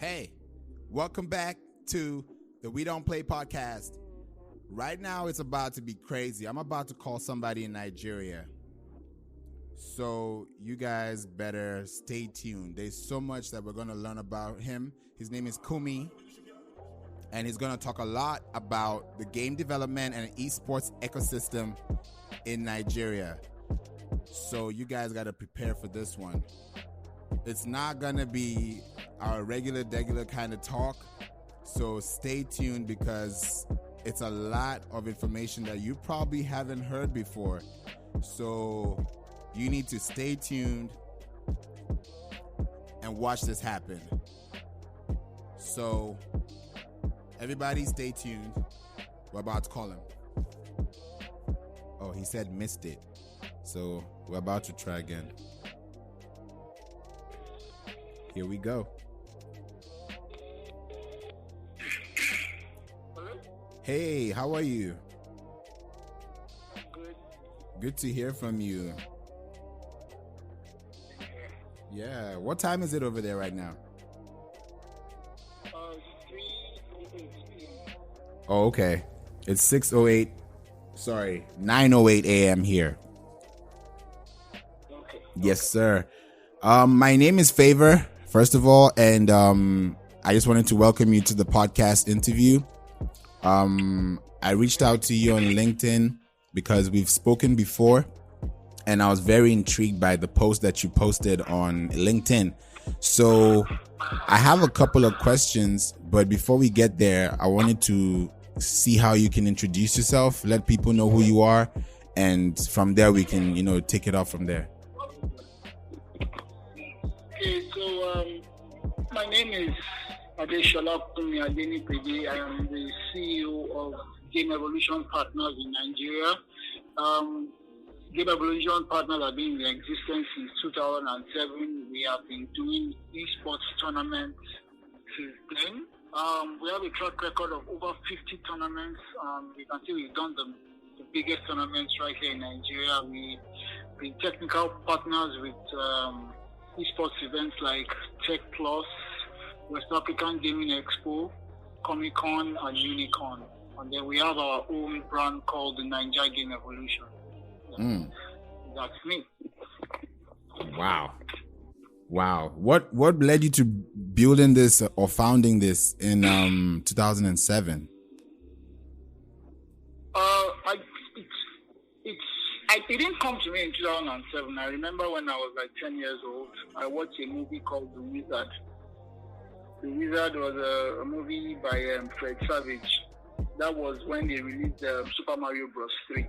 Hey, welcome back to the We Don't Play podcast. Right now, it's about to be crazy. I'm about to call somebody in Nigeria. So you guys better stay tuned. There's so much that we're going to learn about him. His name is Kunmi, and he's going to talk a lot about the game development and esports ecosystem in Nigeria. So you guys got to prepare for this one. It's not going to be our regular kind of talk. So stay tuned because it's a lot of information that you probably haven't heard before. So you need to stay tuned and watch this happen. So everybody stay tuned. We're about to call him. Oh, he said missed it. So we're about to try again. Here we go. Hello? Hey, how are you? Good. Good to hear from you. Yeah. What time is it over there right now? 3:08 p.m. Oh, okay. It's 6:08. Sorry, 9:08 a.m. here. Okay. Yes, sir. My name is Favor, first of all, and I just wanted to welcome you to the podcast interview. I reached out to you on LinkedIn because we've spoken before, and I was very intrigued by the post that you posted on LinkedIn. So I have a couple of questions, but before we get there, I wanted to see how you can introduce yourself, let people know who you are, and from there we can, take it off from there. Okay, so my name is Adenipebi Shola Kunmi. Adenipebi. I am the CEO of Game Evolution Partners in Nigeria. Game Evolution Partners have been in existence since 2007. We have been doing esports tournaments since then. We have a track record of over 50 tournaments. You can see we've done the biggest tournaments right here in Nigeria. We've been technical partners with esports events like Tech Plus, West African Gaming Expo, Comic Con, and Unicorn. And then we have our own brand called the Nigeria Game Evolution. That's me. Wow. What led you to building this or founding this in 2007? It didn't come to me in 2007. I remember when I was like 10 years old, I watched a movie called The Wizard. The Wizard was a movie by Fred Savage. That was when they released Super Mario Bros. 3.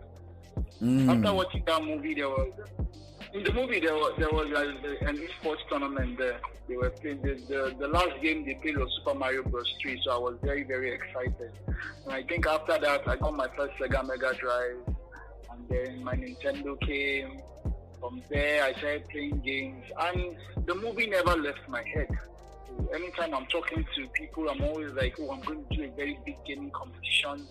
After watching that movie, there was an esports tournament there. They were playing the last game they played was Super Mario Bros. 3, so I was very, very excited. And I think after that, I got my first Sega Mega Drive, and then my Nintendo came. From there, I started playing games, and the movie never left my head. So anytime I'm talking to people, I'm always like, oh, I'm going to do a very big gaming competition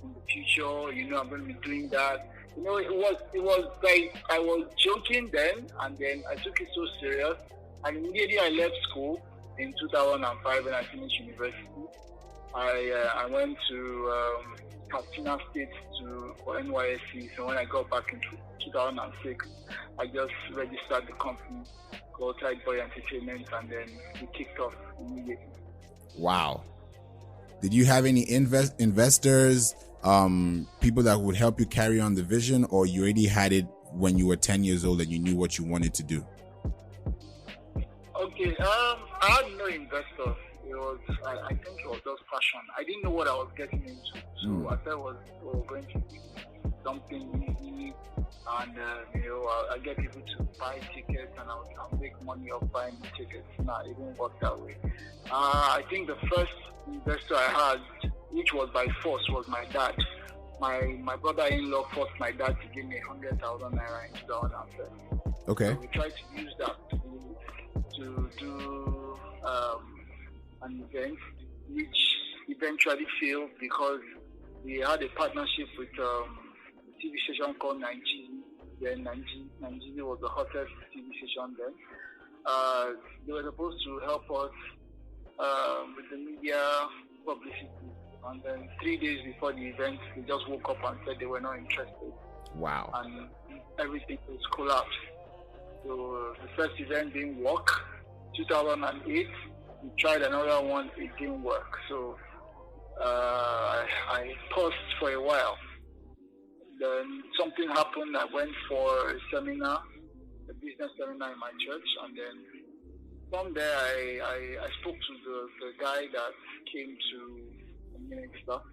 in the future. I'm going to be doing that. It was like I was joking then, and then I took it so serious. And immediately I left school in 2005 when I finished university. I went to Katsina State for NYSC. So when I got back in 2006, I just registered the company called Tide Boy Entertainment, and then we kicked off immediately. Wow. Did you have any investors, people that would help you carry on the vision, or you already had it when you were 10 years old and you knew what you wanted to do? Okay, I had no investors. I think it was just passion. I didn't know what I was getting into, so I thought it was going to be something easy, and I get people to buy tickets, and I'll make money off buying the tickets. Nah, it didn't work that way. I think the first investor I had, which was by force, was my dad. My brother-in-law forced my dad to give me 100,000 naira in 2007. Okay. So we tried to use that to do an event, which eventually failed because we had a partnership with a TV station called 9G. Then 9G was the hottest TV station then. They were supposed to help us with the media publicity. And then 3 days before the event, they just woke up and said they were not interested. Wow. And everything was collapsed. So the first event didn't work. 2008, we tried another one, it didn't work. So I paused for a while. Then something happened. I went for a seminar, a business seminar in my church, and then from there I spoke to the guy that came to community stuff.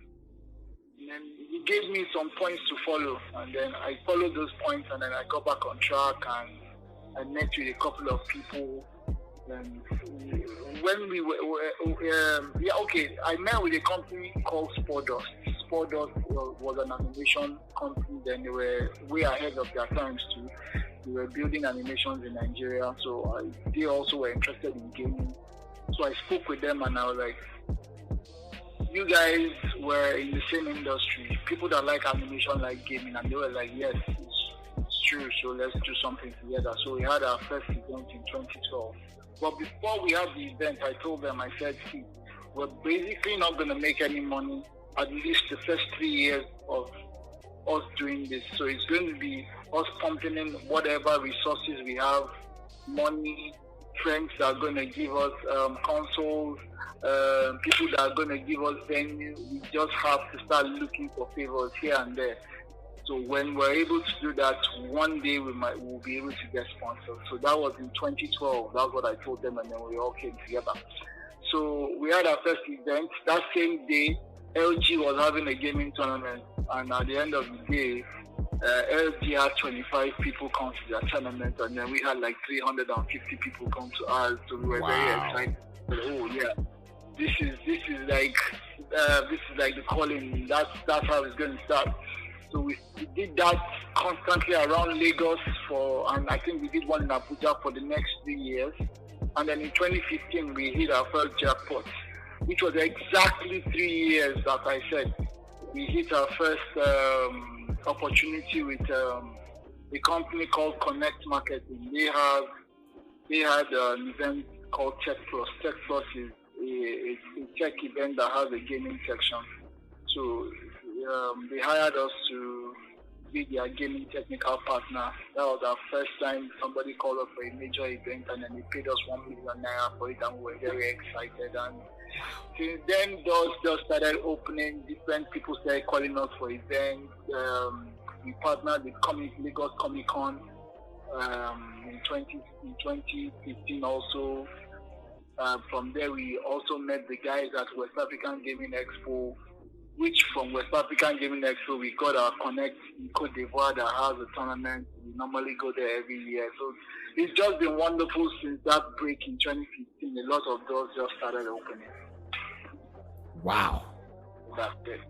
And then he gave me some points to follow, and then I followed those points, and then I got back on track, and I met with a couple of people. And when we were, I met with a company called Spordust. Spordust was an animation company. Then they were way ahead of their times too. They were building animations in Nigeria, so they also were interested in gaming. So I spoke with them, and I was like, you guys were in the same industry, people that like animation like gaming, and they were like, yes, it's true, so let's do something together. So we had our first event in 2012. But before we had the event, I told them, I said, see, we're basically not going to make any money, at least the first 3 years of us doing this. So it's going to be us pumping in whatever resources we have, money, friends that are going to give us consoles, people that are going to give us venue. We just have to start looking for favors here and there. So when we're able to do that, one day we'll be able to get sponsors. So that was in 2012. That's what I told them, and then we all came together. So we had our first event. That same day, LG was having a gaming tournament, and at the end of the day, LG had 25 people come to their tournament, and then we had like 350 people come to ours. So we were very excited. But, oh yeah, this is like the calling. That's how it's going to start. So we did that constantly around Lagos and I think we did one in Abuja for the next 3 years. And then in 2015, we hit our first jackpot, which was exactly 3 years, as I said. We hit our first opportunity with a company called Connect Marketing. They had an event called Tech Plus. Tech Plus is a tech event that has a gaming section. So they hired us to be their gaming technical partner. That was our first time somebody called us for a major event, and then they paid us 1 million naira for it, and we were very excited. And since then, doors just started opening. Different people started calling us for events. We partnered with Lagos Comic Con in 2015 also. From there, we also met the guys at West African Gaming Expo, which from West African Gaming Expo, we got our connect in Cote d'Ivoire that has a tournament. We normally go there every year. So it's just been wonderful since that break in 2015. A lot of doors just started opening. Wow. That's it.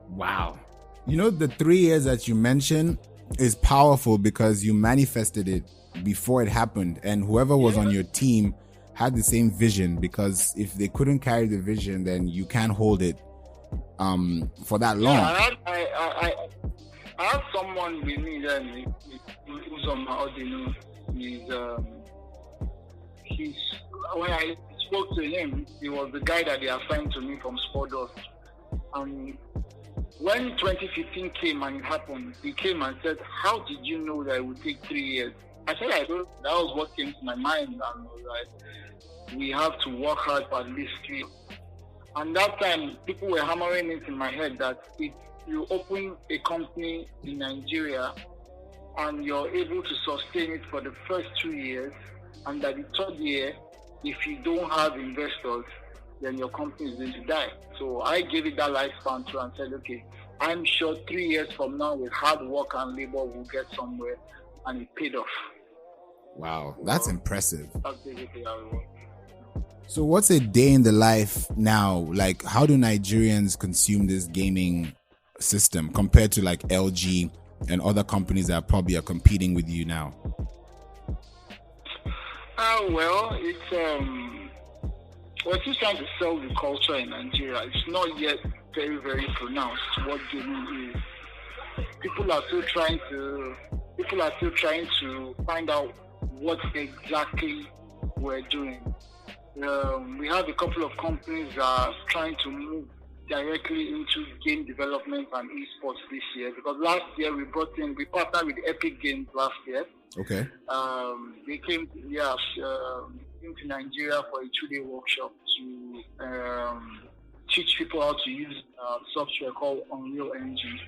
Wow. You know, the 3 years that you mentioned is powerful because you manifested it before it happened. And whoever was on your team had the same vision, because if they couldn't carry the vision, then you can't hold it for that long. Yeah, I have someone with me then who's on my audio. He's when I spoke to him, he was the guy that they assigned to me from Spordust. And when 2015 came and it happened, he came and said, "How did you know that it would take 3 years?" I said, "I don't." That was what came to my mind, and I was like, "We have to work hard for at least 3 years." And that time, people were hammering it in my head that if you open a company in Nigeria and you're able to sustain it for the first 2 years, and that the third year, if you don't have investors, then your company is going to die. So I gave it that lifespan too and said, okay, I'm sure 3 years from now with hard work and labor, we'll get somewhere. And it paid off. Wow, that's impressive. That's basically how it works. So what's a day in the life now? Like, how do Nigerians consume this gaming system compared to like LG and other companies that probably are competing with you now? Well, we're just trying to sell the culture in Nigeria. It's not yet very, very pronounced what gaming is. People are still trying to find out what exactly we're doing. we have a couple of companies that are trying to move directly into game development and esports this year, because last year we partnered with Epic Games last year. Okay. They came to Nigeria for a 2-day workshop to teach people how to use software called Unreal Engine.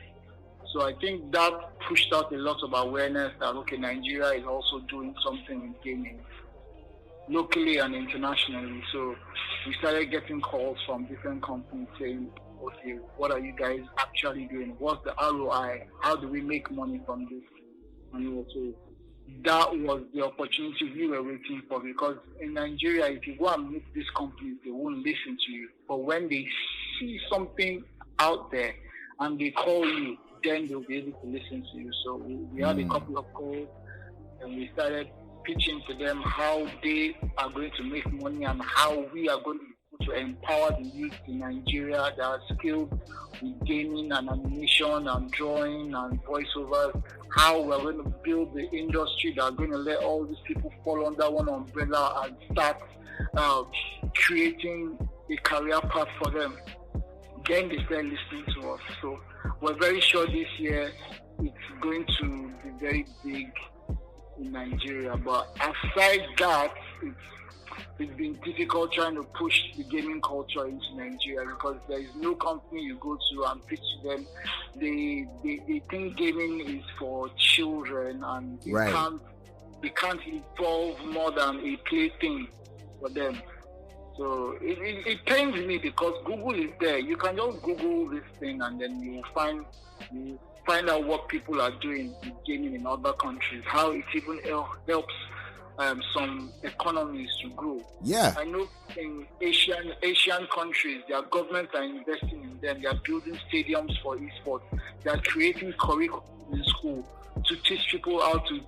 So I think that pushed out a lot of awareness that, okay, Nigeria is also doing something in gaming, locally and internationally. So we started getting calls from different companies saying, okay, what are you guys actually doing? What's the ROI? How do we make money from this? And so that was the opportunity we were waiting for, because in Nigeria, if you go and meet these companies, they won't listen to you. But when they see something out there and they call you, then they'll be able to listen to you. So we had a couple of calls, and we started pitching to them how they are going to make money and how we are going to empower the youth in Nigeria that are skilled with gaming and animation and drawing and voiceovers, how we're going to build the industry that are going to let all these people fall under one umbrella and start creating a career path for them. Then they start listening to us. So we're very sure this year it's going to be very big in Nigeria. But aside that, it's been difficult trying to push the gaming culture into Nigeria, because there is no company you go to and pitch to them. They think gaming is for children, and they can't evolve more than a plaything for them. So it pains me, because Google is there. You can just Google this thing and then you find out what people are doing with gaming in other countries, how it even helps some economies to grow. Yeah. I know in Asian countries, their governments are investing in them. They are building stadiums for esports. They are creating curriculum in school to teach people how to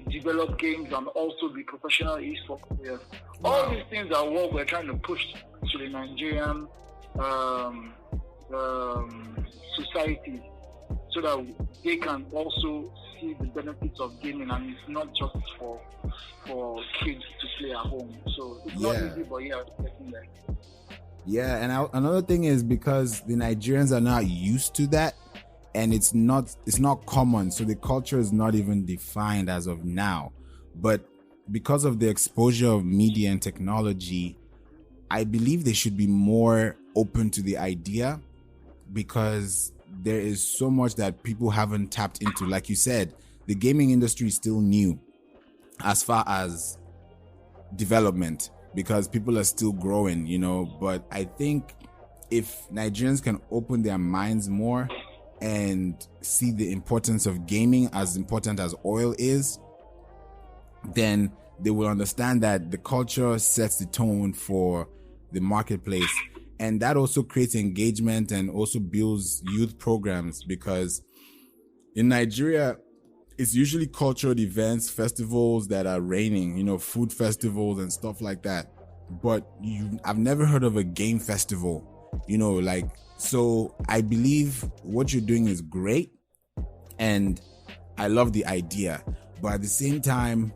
develop games and also be professional esports players. Wow. All these things are what we're trying to push to the Nigerian society, so that they can also see the benefits of gaming, and it's not just for kids to play at home. So it's not easy, but it's getting there. Yeah, and another thing is because the Nigerians are not used to that, and it's not common, so the culture is not even defined as of now. But because of the exposure of media and technology, I believe they should be more open to the idea, because there is so much that people haven't tapped into. Like you said, the gaming industry is still new as far as development, because people are still growing, but I think if Nigerians can open their minds more and see the importance of gaming as important as oil is, then they will understand that the culture sets the tone for the marketplace. And that also creates engagement and also builds youth programs, because in Nigeria, it's usually cultural events, festivals that are reigning, food festivals and stuff like that. But I've never heard of a game festival, so I believe what you're doing is great, and I love the idea. But at the same time,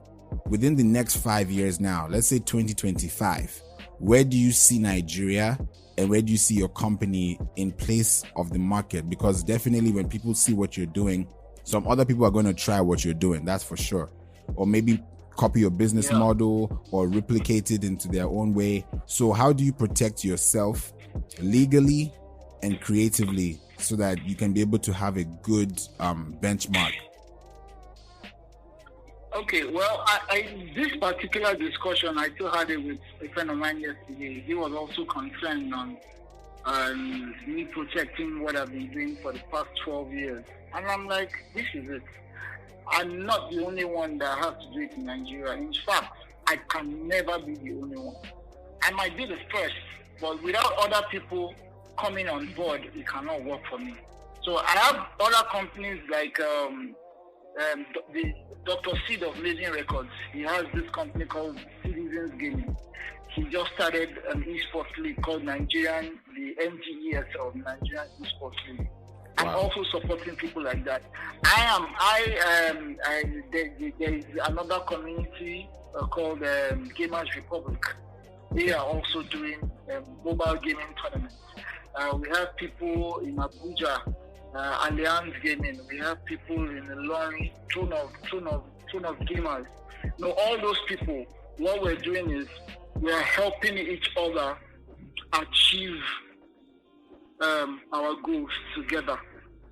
within the next 5 years now, let's say 2025, where do you see Nigeria and where do you see your company in place of the market? Because definitely when people see what you're doing, some other people are going to try what you're doing, that's for sure. Or maybe copy your business model or replicate it into their own way. So how do you protect yourself legally and creatively so that you can be able to have a good benchmark? Okay, well, I this particular discussion, I still had it with a friend of mine yesterday. He was also concerned on me protecting what I've been doing for the past 12 years. And I'm like, this is it. I'm not the only one that has to do it in Nigeria. In fact, I can never be the only one. I might be the first, but without other people coming on board, it cannot work for me. So I have other companies like the Dr. Seed of Blazing Records. He has this company called Citizens Gaming. He just started an esports league called the NGESL, Nigerian Esports League. I'm also supporting people like that. There is another community called Gamers Republic. They are also doing mobile gaming tournaments. We have people in Abuja, Allianz Gaming. We have people in Ilorin, ton of gamers. All those people, what we're doing is we are helping each other achieve our goals together.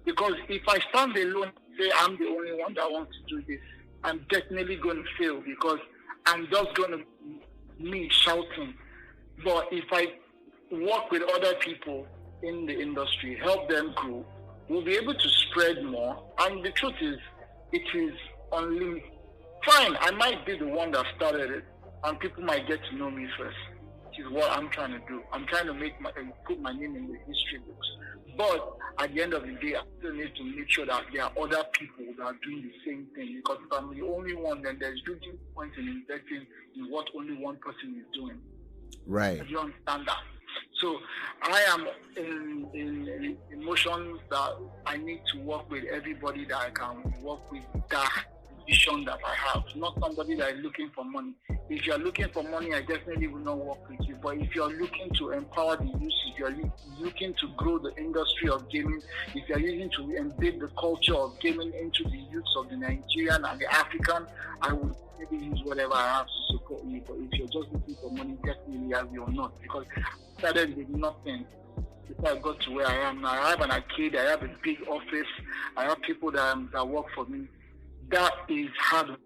Because if I stand alone, say I'm the only one that wants to do this, I'm definitely going to fail because I'm just going to me shouting. But if I work with other people in the industry, help them grow, we'll be able to spread more. And the truth is, it is unlimited. Fine, I might be the one that started it, and people might get to know me first. Which is what I'm trying to do. I'm trying to put my name in the history books. But at the end of the day, I still need to make sure that there are other people that are doing the same thing. Because if I'm the only one, then there's really no point in investing in what only one person is doing. Right. Do you understand that? So I am in emotions that I need to work with everybody that I can work with that vision that I have, not somebody that is looking for money. If you're looking for money, I definitely will not work with you. But if you're looking to empower the youth, if you're looking to grow the industry of gaming, if you're looking to embed the culture of gaming into the youths of the Nigerian and the African, I will maybe use whatever I have to support you. But if you're just looking for money, definitely I will not. Because I started with nothing before I got to where I am now. I have an arcade, I have a big office, I have people that work for me. That is hard work,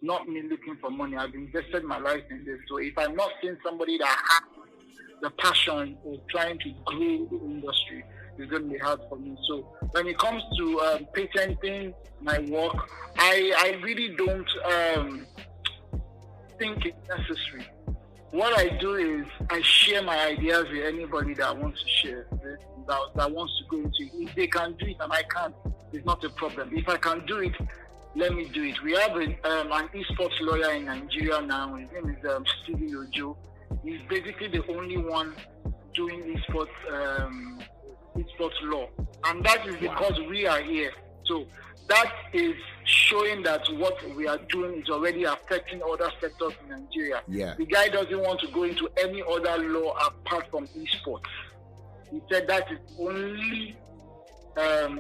not me looking for money. I've invested my life in this. So if I'm not seeing somebody that has the passion of trying to grow the industry, it's going to be hard for me. So when it comes to patenting my work, I really don't think it's necessary. What I do is I share my ideas with anybody that wants to share, that wants to go into it. If they can do it and I can't, it's not a problem. If I can do it, let me do it. We have an esports lawyer in Nigeria now. His name is Stevie Ojo. He's basically the only one doing esports law. And that is because we are here. So that is showing that what we are doing is already affecting other sectors in Nigeria. Yeah. The guy doesn't want to go into any other law apart from esports. He said that is the only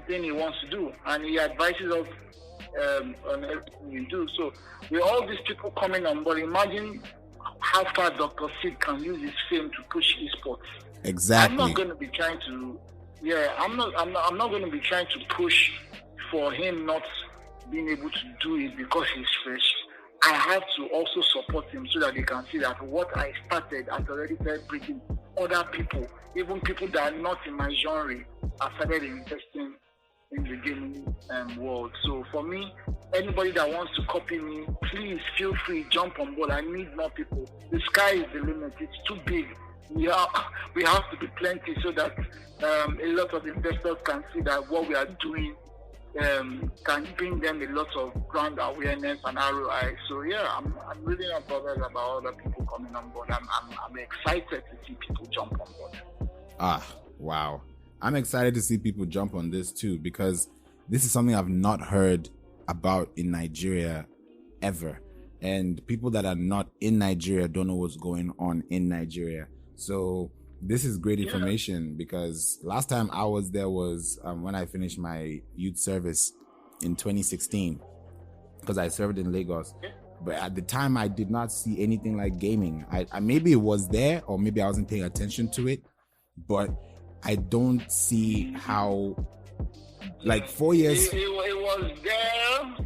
thing he wants to do. And he advises us on everything we do. So with all these people coming on board, imagine how far Dr. Sid can use his fame to push esports. Exactly. I'm not going to be trying to I'm not going to be trying to push for him not being able to do it because he's fresh. I have to also support him so that they can see that what I started has already started bringing other people, even people that are not in my genre, have started investing in the gaming world. So for me, anybody that wants to copy me, please feel free, jump on board. I need more people. The sky is the limit. It's too big. We have to be plenty so that a lot of investors can see that what we are doing can bring them a lot of brand awareness and ROI. So yeah, I'm really not bothered about other people coming on board. I'm excited to see people jump on board. Wow. I'm excited to see people jump on this too, because this is something I've not heard about in Nigeria ever. And people that are not in Nigeria don't know what's going on in Nigeria. So this is great information, because last time I was there was when I finished my youth service in 2016, because I served in Lagos. But at the time, I did not see anything like gaming. I maybe it was there, or maybe I wasn't paying attention to it, but I don't see how, like 4 years. It was there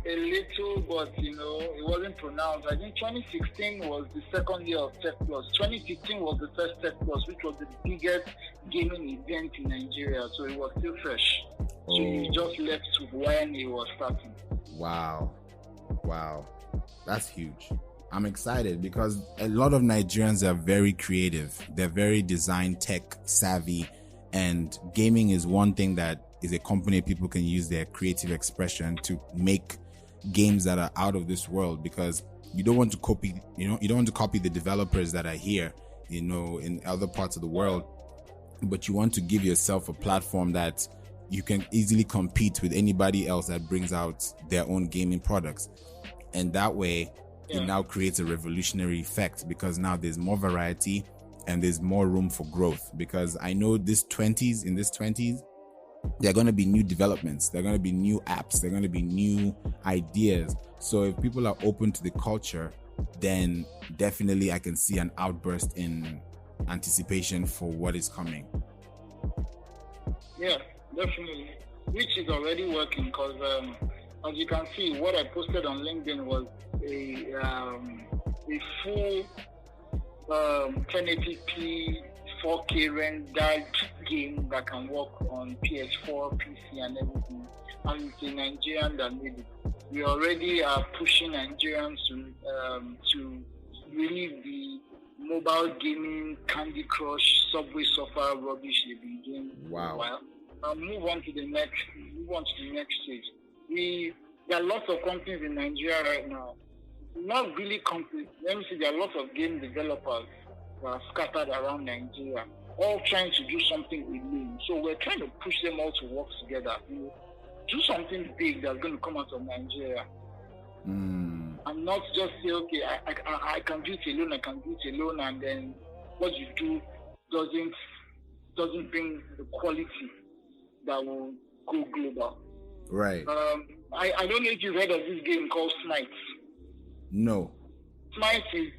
a little, but it wasn't pronounced. I think 2016 was the second year of Tech Plus. 2015 was the first Tech Plus, which was the biggest gaming event in Nigeria. So it was still fresh. So you just left to when it was starting. Wow. That's huge. I'm excited because a lot of Nigerians are very creative. They're very design tech savvy, and gaming is one thing that is a company people can use their creative expression to make games that are out of this world, because you don't want to copy, you don't want to copy the developers that are here, in other parts of the world, but you want to give yourself a platform that you can easily compete with anybody else that brings out their own gaming products. And that way, it now creates a revolutionary effect, because now there's more variety and there's more room for growth. Because I know in this 20s, there are going to be new developments, there are going to be new apps, there are going to be new ideas. So if people are open to the culture, then definitely I can see an outburst in anticipation for what is coming. Yeah, definitely. Which is already working, because as you can see, what I posted on LinkedIn was a full 1080p 4K rendered game that can work on PS4, PC, and everything. And it's a Nigerian that made it. We already are pushing Nigerians to really the mobile gaming, Candy Crush, Subway Surfer rubbish they've been doing for a while. Move on to the next stage. There are lots of companies in Nigeria right now. Not really companies. Let me say there are lots of game developers that are scattered around Nigeria, all trying to do something alone. So we're trying to push them all to work together. Do something big that's going to come out of Nigeria. And not just say, okay, I can do it alone, and then what you do doesn't bring the quality that will go global. Right. I don't know if you've heard of this game called Smite. No. Smite is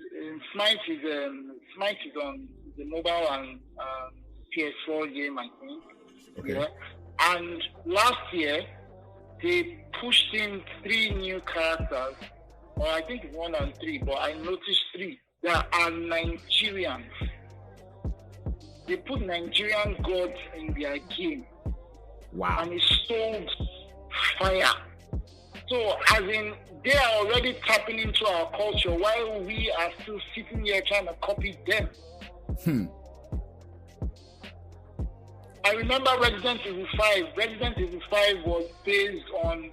on the mobile and PS4 game, I think. Okay. Yeah. And last year they pushed in 3 new characters, or I think it's 1 and 3, but I noticed 3 that are Nigerians. They put Nigerian gods in their game. Wow. And it stole fire. So, as in, they are already tapping into our culture while we are still sitting here trying to copy them. I remember Resident Evil 5. Resident Evil 5 was based on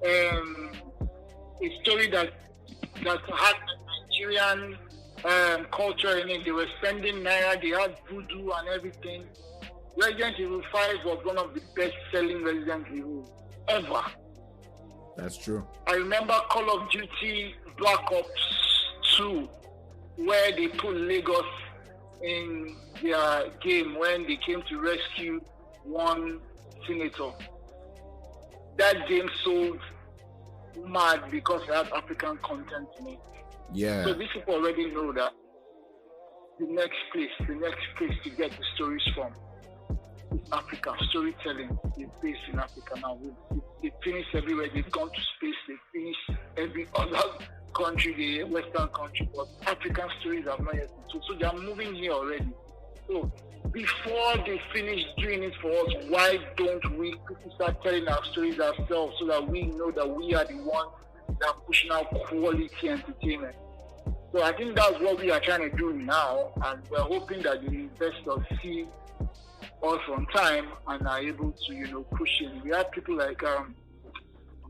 a story that had Nigerian culture in it. They were spending naira, they had voodoo and everything. Resident Evil 5 was one of the best-selling Resident Evil ever. That's true. I remember Call of Duty Black Ops 2, where they put Lagos in their game when they came to rescue one senator. That game sold mad because it had African content in it. Yeah. So these people already know that the next place to get the stories from is Africa. Storytelling is based in Africa now. They finish everywhere. They've gone to space. They finish every other country, the Western country, but African stories have not yet been told. So they are moving here already. So before they finish doing it for us, why don't we start telling our stories ourselves so that we know that we are the ones that are pushing out quality entertainment? So I think that's what we are trying to do now, and we're hoping that the investors see us on time and are able to, push in. We have people like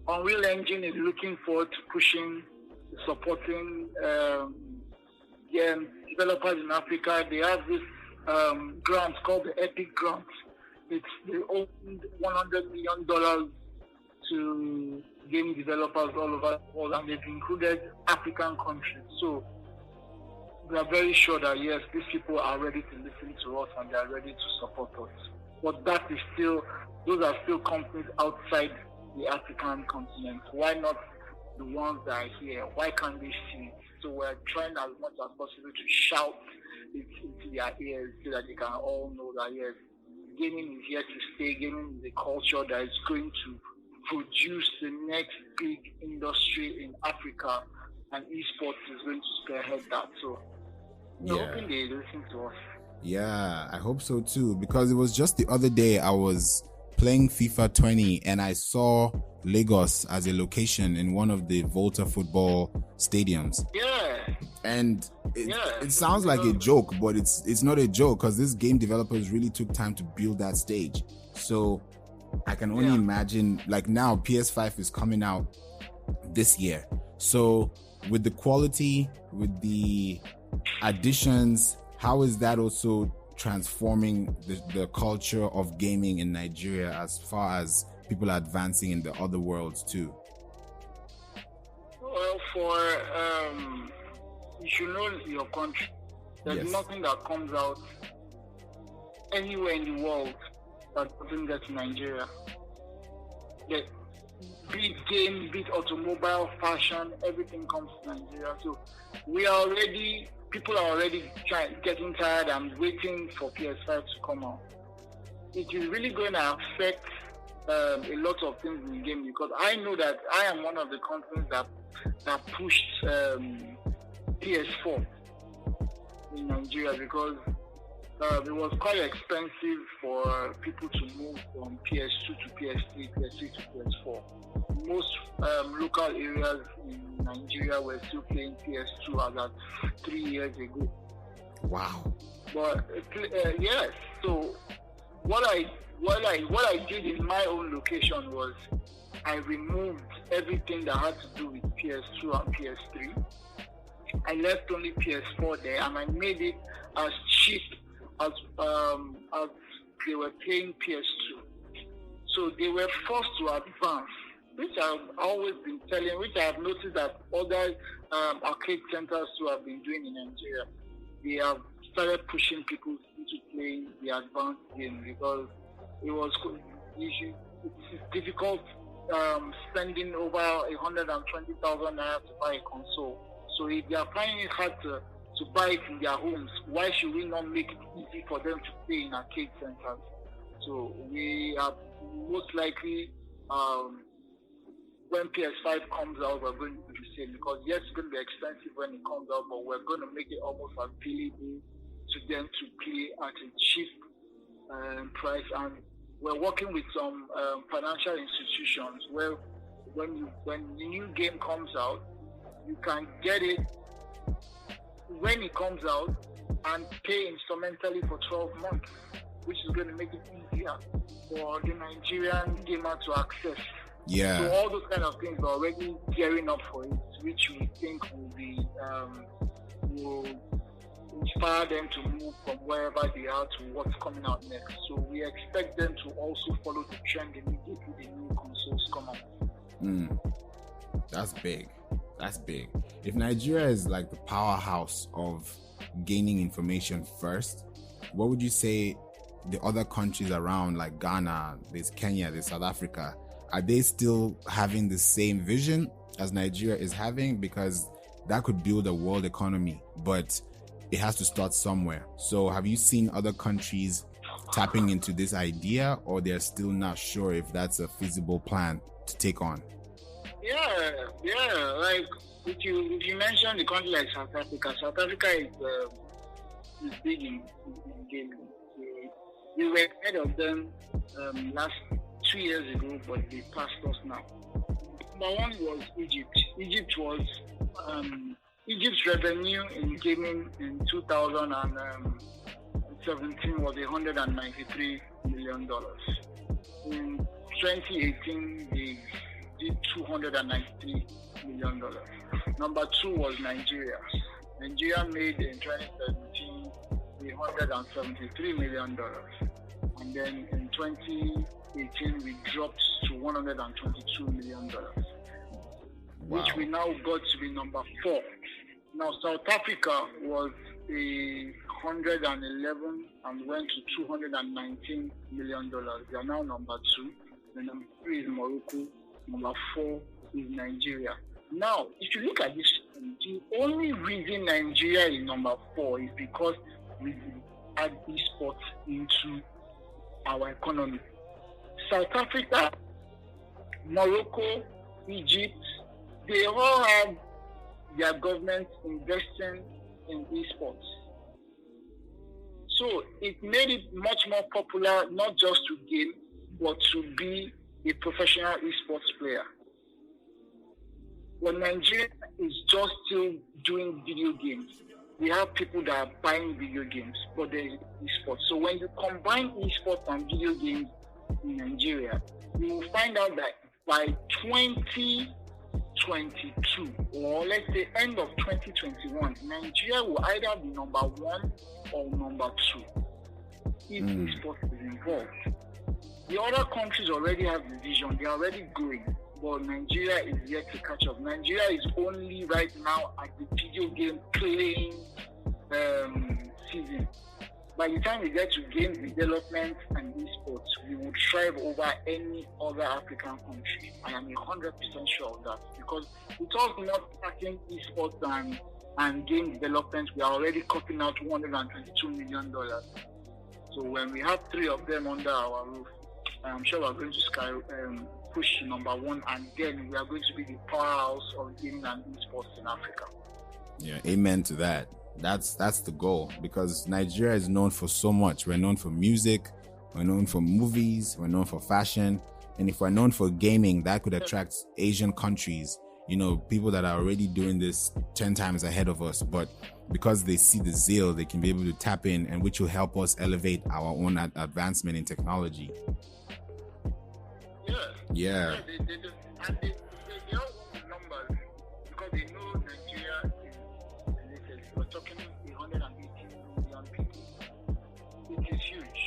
Unreal Engine is looking forward to pushing, supporting developers in Africa. They have this grant called the Epic Grant. They opened $100 million to game developers all over the world, and they've included African countries. So we are very sure that yes, these people are ready to listen to us and they are ready to support us. But those are still companies outside the African continent. Why not the ones that are here? Why can't they see it? So we're trying as much as possible to shout it into their ears so that they can all know that yes, gaming is here to stay. Gaming is a culture that is going to produce the next big industry in Africa, and esports is going to spearhead that. So we're hoping they listen to us. Yeah, I hope so too, because it was just the other day I was playing FIFA 20 and I saw Lagos as a location in one of the Volta football stadiums. Yeah. And it sounds like a joke, but it's not a joke, because this game developers really took time to build that stage. So I can only imagine, like now PS5 is coming out this year. So with the quality, with the additions, how is that also transforming the culture of gaming in Nigeria as far as people are advancing in the other worlds too? Well, you should know your country. There's Yes. nothing that comes out anywhere in the world that doesn't get to Nigeria. The, be it game, be it automobile, fashion, everything comes to Nigeria. So people are already getting tired and waiting for PS5 to come out. It is really going to affect a lot of things in the game, because I know that I am one of the companies that pushed PS4 in Nigeria, because it was quite expensive for people to move from PS2 to PS3, PS3 to PS4. Most local areas in Nigeria were still playing PS2 as at 3 years ago. Wow. But yes, so what I did in my own location was I removed everything that had to do with PS2 and PS3. I left only PS4 there, and I made it as cheap as they were playing PS2. So they were forced to advance, which I've always been telling, which I have noticed that other arcade centers too have been doing in Nigeria. They have started pushing people into playing the advanced game, because it's difficult spending over 120,000 naira to buy a console. So if they are finding it hard to buy it in their homes, why should we not make it easy for them to play in arcade centers? So we are most likely, when PS5 comes out, we're going to do the same, because yes, it's going to be expensive when it comes out, but we're going to make it almost available to them to play at a cheap price. And we're working with some financial institutions where when the new game comes out, you can get it when it comes out and pay instrumentally for 12 months, which is going to make it easier for the Nigerian gamer to access. Yeah. So all those kind of things are already gearing up for it, which we think will inspire them to move from wherever they are to what's coming out next. So we expect them to also follow the trend immediately the new consoles come out. That's big. That's big. If Nigeria is like the powerhouse of gaining information first, what would you say the other countries around, like Ghana, there's Kenya, there's South Africa, are they still having the same vision as Nigeria is having? Because that could build a world economy, but it has to start somewhere. So have you seen other countries tapping into this idea, or they're still not sure if that's a feasible plan to take on? Yeah. Like if you mention the country like South Africa is big in gaming. We were ahead of them last 2 years ago, but they passed us now. Number one was Egypt. Egypt's revenue in gaming in 2017 was $193 million. In 2018, they did $293 million. Number two was Nigeria. Nigeria made in 2017 $173 million. And then in 2018, we dropped to $122 million. Wow. Which we now got to be number 4. Now, South Africa was 111 and went to $219 million. They are now number 2. The number 3 is Morocco. Number 4 is Nigeria. Now, if you look at this, the only reason Nigeria is number 4 is because we add esports into our economy. South Africa, Morocco, Egypt, they all have their governments investing in esports. So it made it much more popular, not just to game, but to be a professional esports player. When Nigeria is just still doing video games, we have people that are buying video games, but there is esports. So when you combine esports and video games in Nigeria, you will find out that by 2022, or let's say end of 2021, Nigeria will either be number 1 or number 2 if esports is involved. The other countries already have the vision, they are already growing. but Nigeria is yet to catch up. Nigeria is only right now at the video game playing season. By the time we get to game development and esports, we would thrive over any other African country. I am 100% sure of that, because with us not starting esports and game development, we are already cutting out $122 million. So when we have 3 of them under our roof, I'm sure we're going to push number 1, and then we are going to be the powerhouse of gaming and esports in Africa. Yeah, amen to that. That's the goal, because Nigeria is known for so much. We're known for music, we're known for movies, we're known for fashion, and if we're known for gaming, that could attract Asian countries, people that are already doing this 10 times ahead of us, but because they see the zeal, they can be able to tap in, and which will help us elevate our own advancement in technology. Yeah. They all want the numbers, because they know Nigeria is, we're talking 118 million people. It is huge.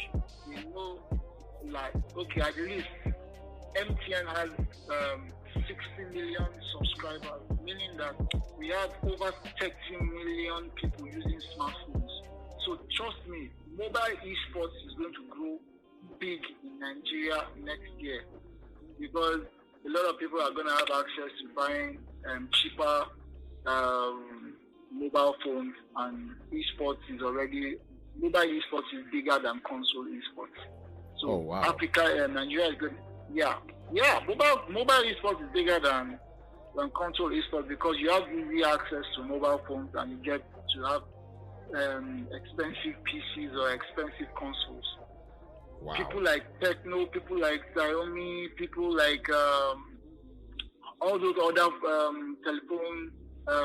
They know, okay, at least MTN has 60 million subscribers, meaning that we have over 30 million people using smartphones. So trust me, mobile esports is going to grow big in Nigeria next year, because a lot of people are going to have access to buying cheaper mobile phones, and mobile esports is bigger than console esports. So Africa and Nigeria is good. Yeah, mobile esports is bigger than console esports, because you have easy access to mobile phones, and you get to have expensive PCs or expensive consoles. Wow. People like Techno, people like Xiaomi, people like all those other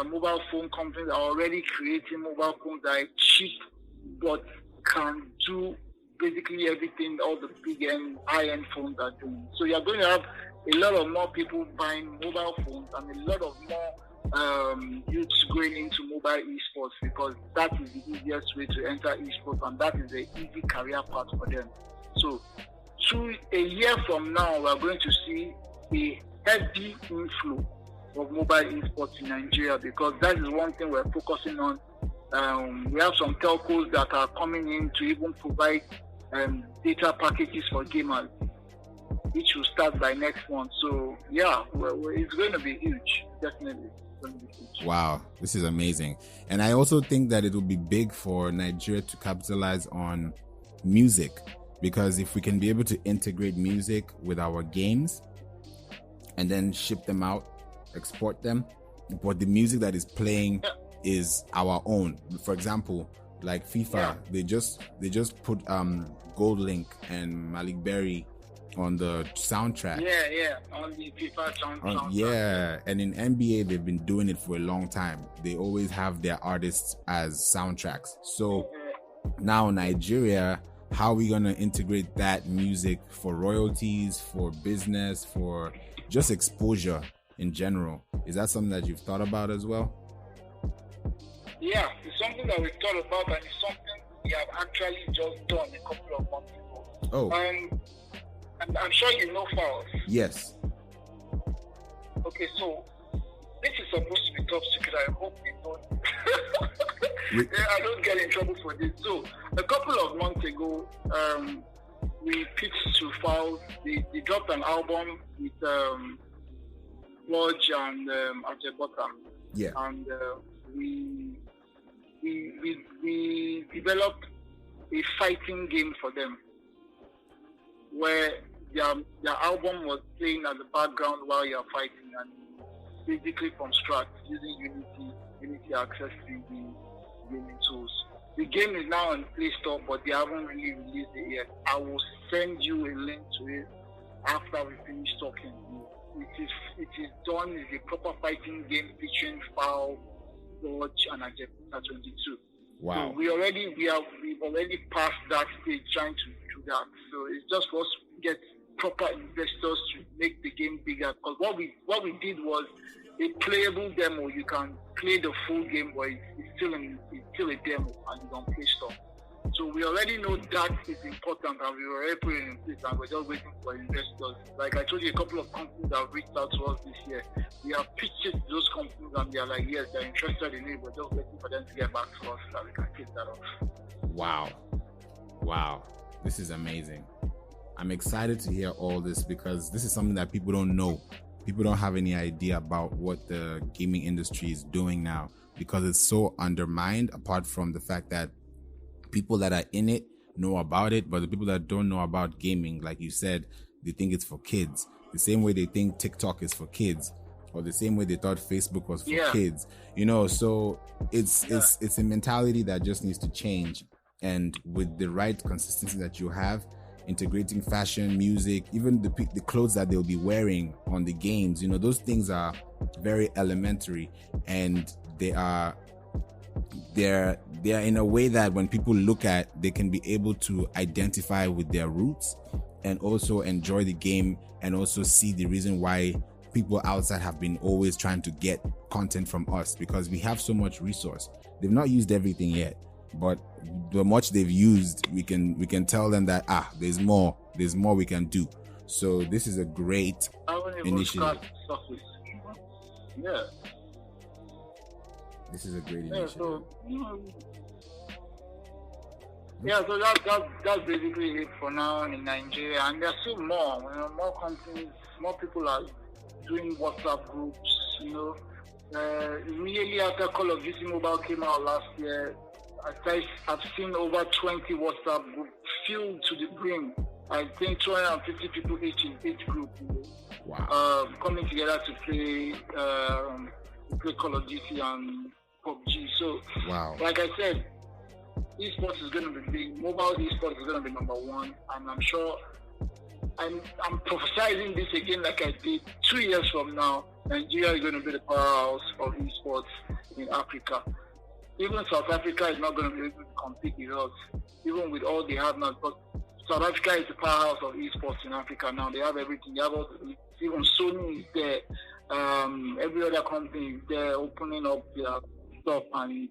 mobile phone companies are already creating mobile phones that are cheap but can do basically everything all the big and high-end phones are doing. So you're going to have a lot of more people buying mobile phones, and a lot of more youths going into mobile esports, because that is the easiest way to enter esports, and that is the easy career path for them. So a year from now, we're going to see a heavy inflow of mobile esports in Nigeria, because that is one thing we're focusing on. We have some telcos that are coming in to even provide data packages for gamers, which will start by next month. So yeah, it's going to be huge, definitely. Wow, this is amazing. And I also think that it will be big for Nigeria to capitalize on music, because if we can be able to integrate music with our games and then ship them out, export them, but the music that is playing is our own. For example, like FIFA, they just put Gold Link and Malik Berry on the soundtrack. On the FIFA soundtrack. And in NBA, they've been doing it for a long time. They always have their artists as soundtracks. So now Nigeria, how are we going to integrate that music for royalties, for business, for just exposure in general? Is that something that you've thought about as well? Yeah, it's something that we've thought about, and it's something we have actually just done a couple of months ago. Oh. And I'm sure you know Files. Yes. Okay, so this is supposed to be top secret. I hope you don't. I don't get in trouble for this. So a couple of months ago, we pitched to Files. They dropped an album with Lodge and Ajebota. Yeah. And we developed a fighting game for them, where their album was playing at the background while you're fighting, and basically from scratch using Unity access to the gaming tools. The game is now on Play Store, but they haven't really released it yet. I will send you a link to it after we finish talking. It is done. It's a proper fighting game featuring Foul, Dodge, and Ajebota 22. Wow. So we've already passed that stage trying to do that. So it's just for us to get proper investors to make the game bigger. Because what we did was a playable demo. You can play the full game, but it's still a demo, and it's on Play Store. So we already know that is important, and we were already putting it in place, and we're just waiting for investors. Like I told you, a couple of companies have reached out to us this year. We have pitched it to those companies, and they are like, yes, they're interested in it. We're just waiting for them to get back to us so that we can kick that off. Wow. This is amazing. I'm excited to hear all this because this is something that people don't know. People don't have any idea about what the gaming industry is doing now because it's so undermined, apart from the fact that people that are in it know about it, but the people that don't know about gaming, like you said, they think it's for kids. The same way they think TikTok is for kids, or the same way they thought Facebook was for kids. So it's a mentality that just needs to change. And with the right consistency that you have, integrating fashion, music, even the clothes that they'll be wearing on the games, those things are very elementary, and they're in a way that when people look at, they can be able to identify with their roots and also enjoy the game, and also see the reason why people outside have been always trying to get content from us, because we have so much resource. They've not used everything yet, but the much they've used, we can tell them that there's more we can do. So this is a great initiative. This is a great initiative. So that's basically it for now in Nigeria, and there's still more. More companies, more people are doing WhatsApp groups. Immediately after Call of Duty Mobile came out last year, I've seen over 20 WhatsApp groups filled to the brim. I think 250 people each in each group. Wow. Coming together to play Call of Duty and PUBG. So, like I said, esports is going to be big. Mobile esports is going to be number one, and I'm sure I'm prophesizing this again like I did 2 years from now. Nigeria is going to be the powerhouse of esports in Africa. Even South Africa is not going to be able to compete with us, even with all they have now. But South Africa is the powerhouse of esports in Africa now. They have everything. They have even Sony is there. Every other company is there opening up their stuff, and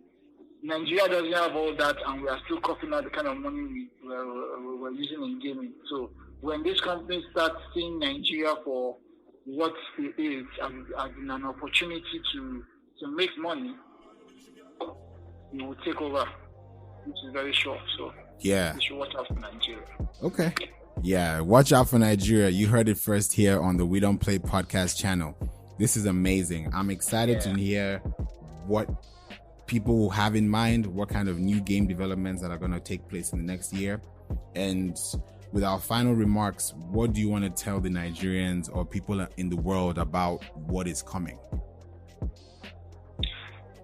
Nigeria doesn't have all that, and we are still coughing out the kind of money we're using in gaming. So when these companies start seeing Nigeria for what it is as an opportunity to make money, it will take over, which is very short. So you should watch out for Nigeria. Okay. Yeah, watch out for Nigeria. You heard it first here on the We Don't Play podcast channel. This is amazing. I'm excited to hear what people have in mind, what kind of new game developments that are going to take place in the next year. And with our final remarks, what do you want to tell the Nigerians or people in the world about what is coming?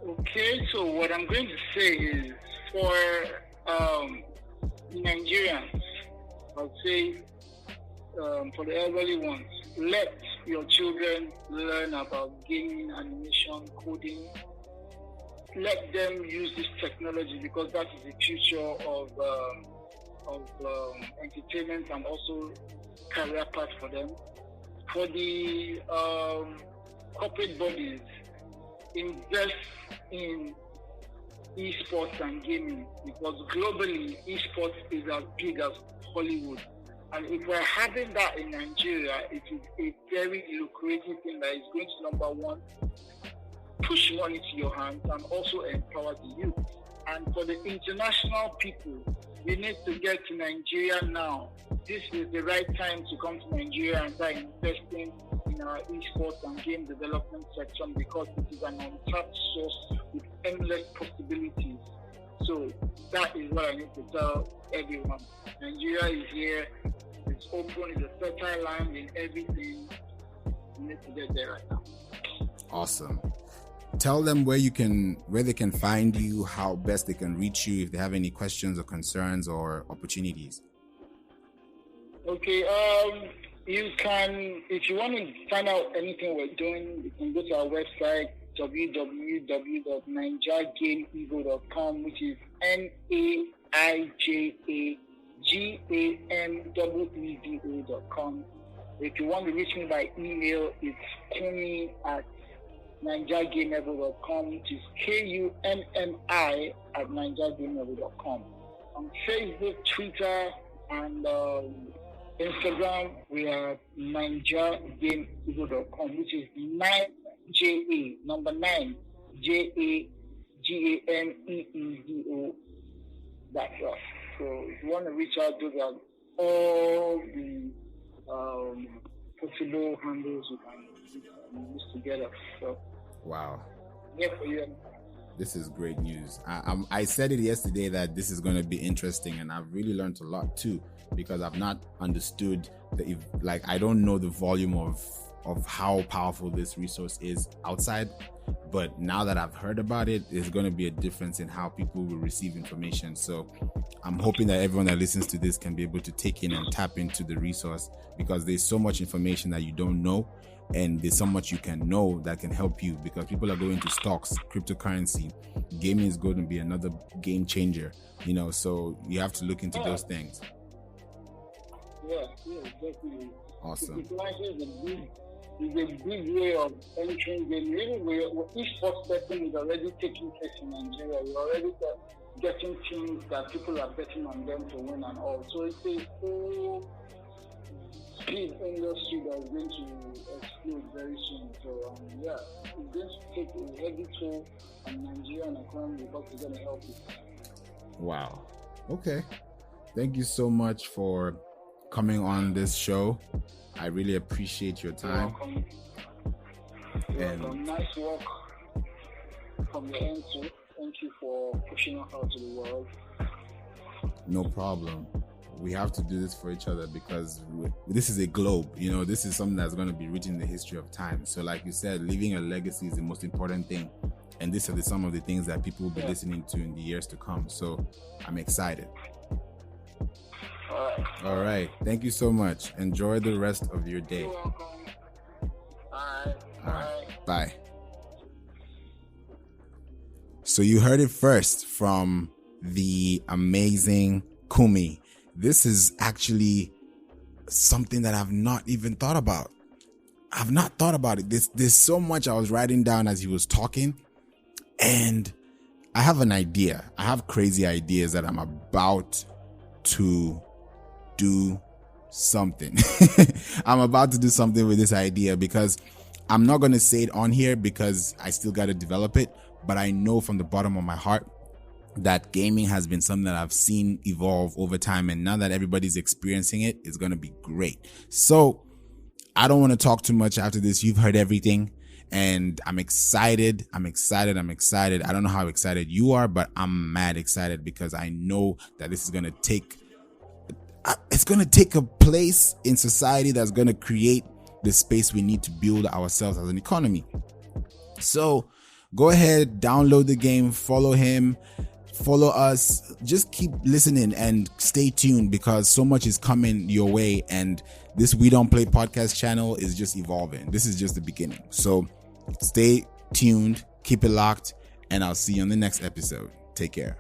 Okay, so what I'm going to say is for Nigerians, I'll say for the elderly ones, let your children learn about gaming, animation, coding. Let them use this technology, because that is the future of entertainment and also career path for them. For the corporate bodies, invest in esports and gaming, because globally esports is as big as Hollywood. And if we're having that in Nigeria, it is a very lucrative thing that is going to, number one, push money to your hands and also empower the youth. And for the international people, you need to get to Nigeria now. This is the right time to come to Nigeria and start investing in our esports and game development section, because it is an untapped source with endless possibilities. So that is what I need to tell everyone. Nigeria is here. It's open. It's a fertile land in everything. You need to get there right now. Awesome. Tell them where they can find you, how best they can reach you, if they have any questions or concerns or opportunities. Okay, you can, if you want to find out anything we're doing, you can go to our website, www.nigergameevo.com, which is NAIJAGAMEEVO.com. If you want to reach me by email, it's Kunmi@nigergameevo.com, which is KUNMI@nigergameevo.com. On Facebook, Twitter, and Instagram, we are NigerGameEvo.com, which is 9JA, number 9, JAGAMEEVO. That's us. So if you want to reach out, those are all the possible handles we can use together. So, wow. Yeah, for you. This is great news. I said it yesterday that this is going to be interesting, and I've really learned a lot too, because I've not understood I don't know the volume of how powerful this resource is outside. But now that I've heard about it, there's going to be a difference in how people will receive information. So I'm hoping that everyone that listens to this can be able to take in and tap into the resource, because there's so much information that you don't know, and there's so much you can know that can help you, because people are going to stocks, cryptocurrency. Gaming is going to be another game changer, so you have to look into those things. Yeah, definitely. Awesome. It's a big way of entering gaming. Even where esports betting is already taking place in Nigeria. We're already getting teams that people are betting on them to win and all. So it's a whole big industry that is going to explode very soon. So it's going to take a heavy toll on Nigerian economy, but it's going to help it. Wow. Okay. Thank you so much for coming on this show. I really appreciate your time. You're welcome. Nice work from your end too. Thank you for pushing us out to the world. No problem. We have to do this for each other, because this is a globe. This is something that's going to be written in the history of time. So like you said, leaving a legacy is the most important thing. And these are some of the things that people will be listening to in the years to come. So I'm excited. All right. Thank you so much. Enjoy the rest of your day. You're welcome. All right. Bye. So you heard it first from the amazing Kunmi. This is actually something that I've not even thought about. I've not thought about it. There's so much I was writing down as he was talking, and I have an idea. I have crazy ideas that I'm about to do something. I'm about to do something with this idea, because I'm not going to say it on here because I still got to develop it. But I know from the bottom of my heart that gaming has been something that I've seen evolve over time. And now that everybody's experiencing it, it's going to be great. So I don't want to talk too much after this. You've heard everything. And I'm excited. I don't know how excited you are, but I'm mad excited, because I know that this is going to take a place in society that's going to create the space we need to build ourselves as an economy. So go ahead, download the game, follow him, follow us. Just keep listening and stay tuned, because so much is coming your way. And this We Don't Play podcast channel is just evolving. This is just the beginning. So stay tuned, keep it locked, and I'll see you on the next episode. Take care.